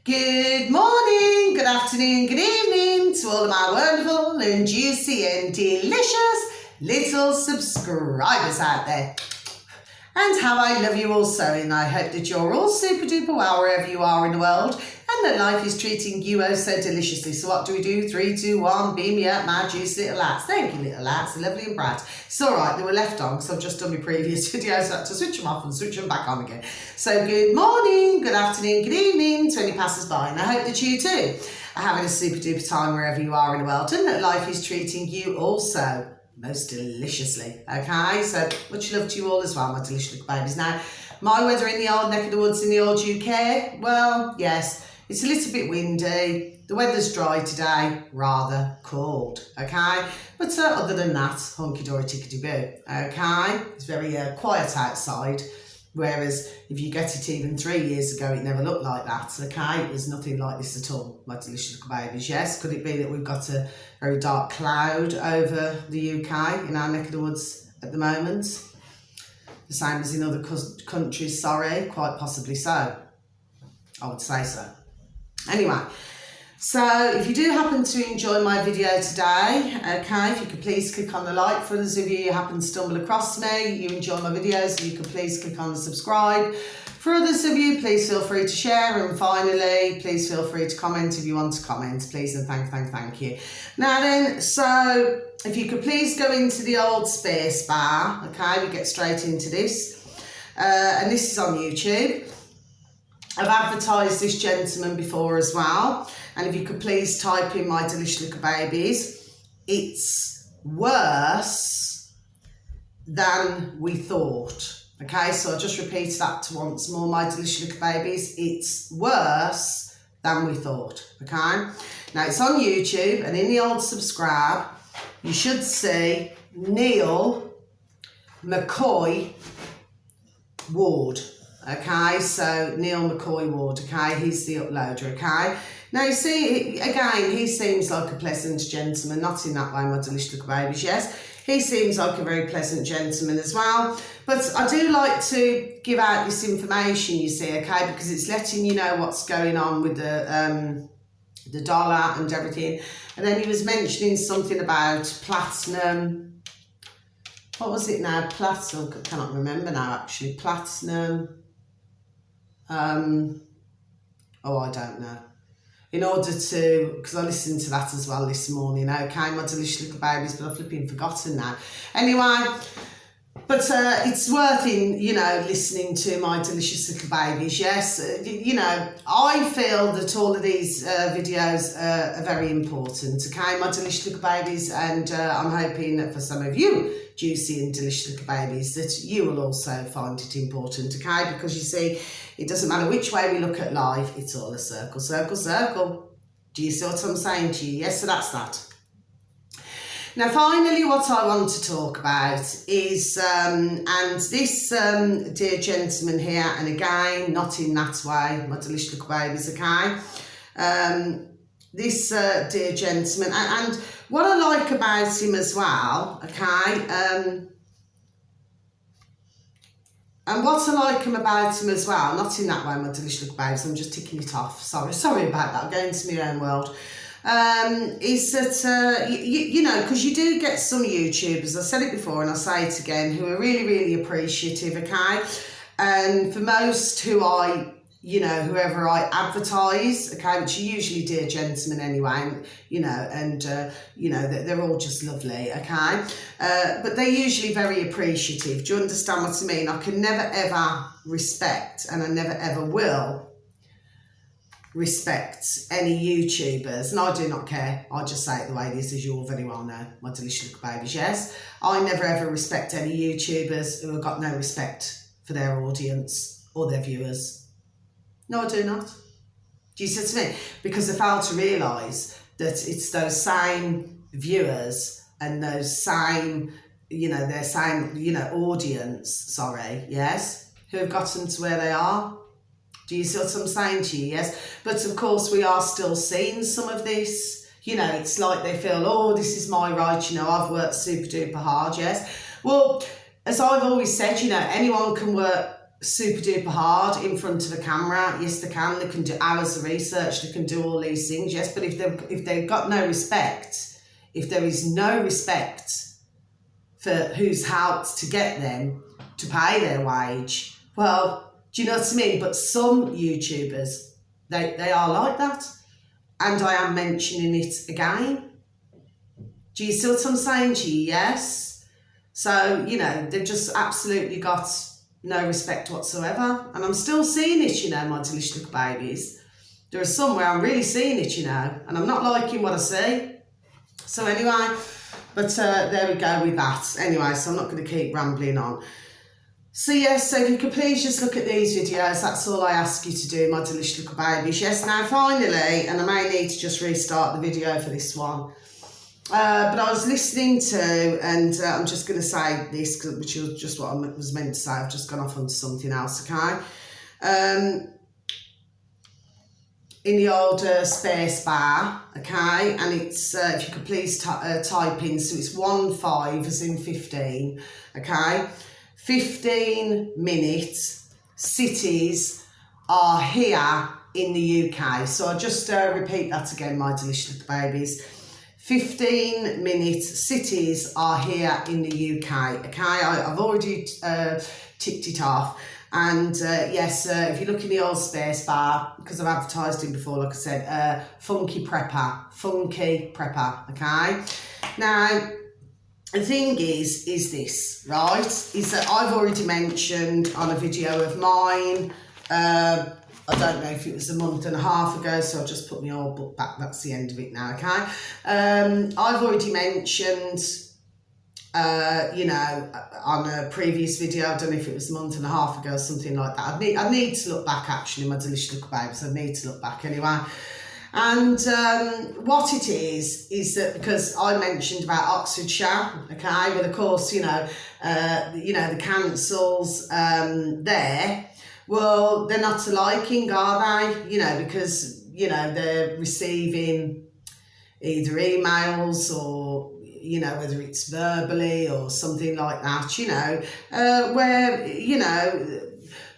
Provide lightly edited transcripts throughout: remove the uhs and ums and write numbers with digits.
Good morning, good afternoon, good evening to all of my wonderful and juicy and delicious little subscribers out there. And how I love you all so, and I hope that you're all super duper well wherever you are in the world and that life is treating you oh so deliciously. So what do we do? 3, 2, 1, beam me up, my juicy little lads. Thank you, little lads, lovely and bright. It's all right, they were left on because I've just done my previous videos, so I had to switch them off and switch them back on again. So good morning, good afternoon, good evening to any passers-by, and I hope that you too are having a super duper time wherever you are in the world and that life is treating you also most deliciously. Okay, so much love to you all as well, my delicious little babies. Now, my weather in the old neck of the woods in the old UK, well, yes, it's a little bit windy. The weather's dry today, rather cold. Okay, but other than that, hunky-dory tickety-boo. Okay, it's very quiet outside. Whereas if you get it even 3 years ago, it never looked like that, okay? It was nothing like this at all, my delicious little babies. Yes, could it be that we've got a very dark cloud over the UK in our neck of the woods at the moment? The same as in other countries, sorry, quite possibly so. I would say so. Anyway, so if you do happen to enjoy my video today, okay, if you could please click on the like. For those of you who happen to stumble across me, you enjoy my videos, you can please click on the subscribe. For others of you, please feel free to share, and finally, please feel free to comment if you want to comment, please, and thank you. Now then, so if you could please go into the old space bar, okay, we get straight into this, and this is on YouTube. I've advertised this gentleman before as well, and if you could please type in my delicious little babies, it's worse than we thought. Okay, so I'll just repeat that once more, my delicious little babies, it's worse than we thought. Okay, now it's on YouTube, and in the old subscribe, you should see Neil McCoy Ward. Okay, so Neil McCoy Ward, okay, he's the uploader, okay. Now, you see, again, he seems like a pleasant gentleman, not in that way, my delicious little babies, yes. He seems like a very pleasant gentleman as well. But I do like to give out this information, you see, okay, because it's letting you know what's going on with the dollar and everything. And then he was mentioning something about platinum. What was it now? Platinum, I cannot remember now, actually. Platinum. Oh, I don't know. In order to, because I listened to that as well this morning, okay, my delicious little babies, but I've flipping forgotten now. Anyway, but it's worth listening to my delicious little babies, yes. I feel that all of these videos are very important, okay, my delicious little babies, and I'm hoping that for some of you juicy and delicious little babies that you will also find it important, okay, because you see, it doesn't matter which way we look at life, it's all a circle, circle, circle. Do you see what I'm saying to you? Yes, so that's that. Now, finally, what I want to talk about is, and this dear gentleman here, and again, not in that way, my delicious little babies, okay, this dear gentleman, and what I like about him as well, okay, and what I like about him as well, not in that way, my delicious little babies, I'm just ticking it off, sorry about that, I'm going to my own world, is that, because you do get some YouTubers, I said it before and I'll say it again, who are really, really appreciative, okay, and for most who whoever I advertise, okay, which are usually dear gentlemen anyway, they're all just lovely, okay, but they're usually very appreciative. Do you understand what I mean? I can never ever respect, and I never ever will respect any YouTubers, and I do not care, I just say it the way it is, as you all very well know, my delicious little babies, yes. I never ever respect any YouTubers who have got no respect for their audience or their viewers. No, I do not. Do you see what I mean? Because I fail to realise that it's those same viewers and those same, their same, audience, yes, who have gotten to where they are. Do you see what I'm saying to you? Yes. But of course, we are still seeing some of this. It's like they feel, oh, this is my right, I've worked super duper hard, yes. Well, as I've always said, anyone can work super duper hard in front of a camera. Yes, they can. They can do hours of research. They can do all these things. Yes, but if they've got no respect, if there is no respect for who's helped to get them to pay their wage, well, do you know what I mean? But some YouTubers, they are like that. And I am mentioning it again. Do you see what I'm saying to you? Yes. So, you know, they've just absolutely got no respect whatsoever. And I'm still seeing it, you know, my delicious little babies. There are some where I'm really seeing it, you know, and I'm not liking what I see. So anyway, but there we go with that. Anyway, so I'm not going to keep rambling on. So yes, so if you could please just look at these videos, that's all I ask you to do, my delicious little babies. Yes, now finally, and I may need to just restart the video for this one, but I was listening to, and I'm just going to say this, which is just what I was meant to say. I've just gone off onto something else, okay? In the old space bar, okay, and it's, if you could please type in, so it's 15 as in 15, okay? 15 minutes cities are here in the UK. So I'll just repeat that again, my delicious little babies. 15 minutes cities are here in the UK. Okay, I've already ticked it off. And yes, if you look in the old space bar, because I've advertised him before, like I said, Funky Prepper, okay? Now, the thing is this, right, is that I've already mentioned on a video of mine, I don't know if it was a month and a half ago, so I'll just put my old book back, that's the end of it now, okay? I've already mentioned, you know, on a previous video, I don't know if it was a month and a half ago or something like that. I need to look back, actually, my delicious little babes, I need to look back anyway. And what it is that because I mentioned about Oxfordshire, okay, well, of course, you know, the councils there, well, they're not liking, are they? You know, because, you know, they're receiving either emails or, you know, whether it's verbally or something like that, you know, where, you know,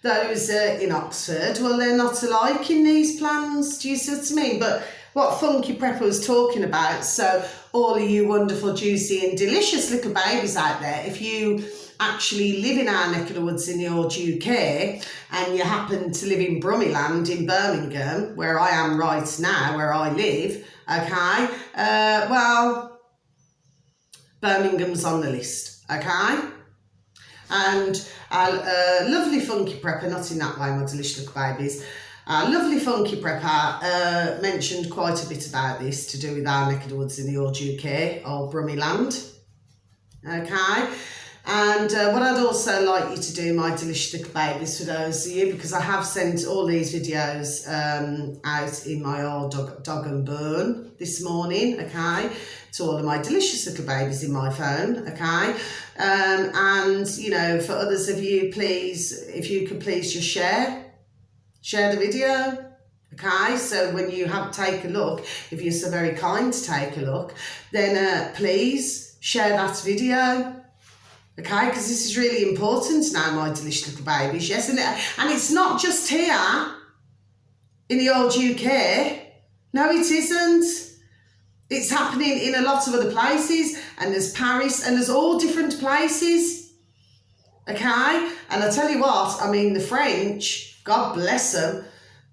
those in Oxford, well, they're not liking these plans. Do you see what I mean? But what Funky Prepper was talking about, so all of you wonderful, juicy and delicious little babies out there, if you actually live in our neck of the woods in the old UK and you happen to live in Brummyland in Birmingham, where I am right now, where I live, okay, well, Birmingham's on the list, okay? And lovely Funky Prepper, not in that way, my delicious little babies, lovely Funky Prepper mentioned quite a bit about this to do with our neck of the woods in the old UK, old Brummyland, okay? And what I'd also like you to do, my delicious little babies, for those of you, because I have sent all these videos out in my old dog and bone this morning, okay, to all of my delicious little babies in my phone, okay, and, you know, for others of you, please, if you could please just share the video, okay, so when you take a look, if you're so very kind to take a look, then please share that video. Okay, because this is really important now, my delicious little babies, yes, and it's not just here in the old UK. No, it isn't. It's happening in a lot of other places, and there's Paris, and there's all different places. Okay, and I tell you what, I mean, the French, God bless them,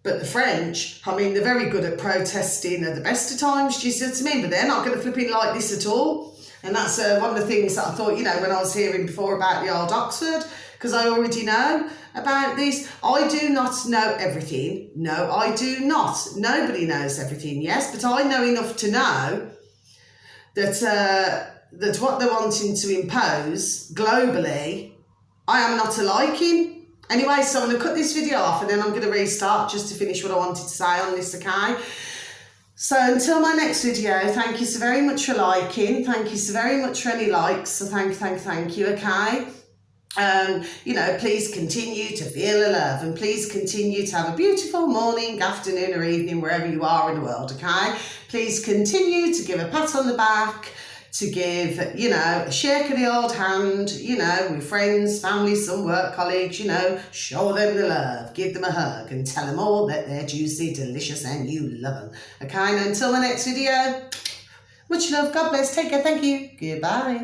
but the French, I mean, they're very good at protesting at the best of times, do you see what I mean? But they're not going to flip in like this at all. And that's one of the things that I thought, you know, when I was hearing before about the old Oxford, because I already know about this. I do not know everything. No, I do not. Nobody knows everything, yes, but I know enough to know that that what they're wanting to impose globally, I am not a liking. Anyway, so I'm going to cut this video off and then I'm going to restart just to finish what I wanted to say on this, okay? So until my next video, thank you so very much for liking. Thank you so very much for any likes. So thank you, okay? You know, please continue to feel the love and please continue to have a beautiful morning, afternoon or evening, wherever you are in the world, okay? Please continue to give a pat on the back, to give, you know, a shake of the old hand, you know, with friends, family, some work colleagues, you know, show them the love, give them a hug and tell them all that they're juicy, delicious and you love them. Okay, and until the next video, much love, God bless, take care, thank you, goodbye.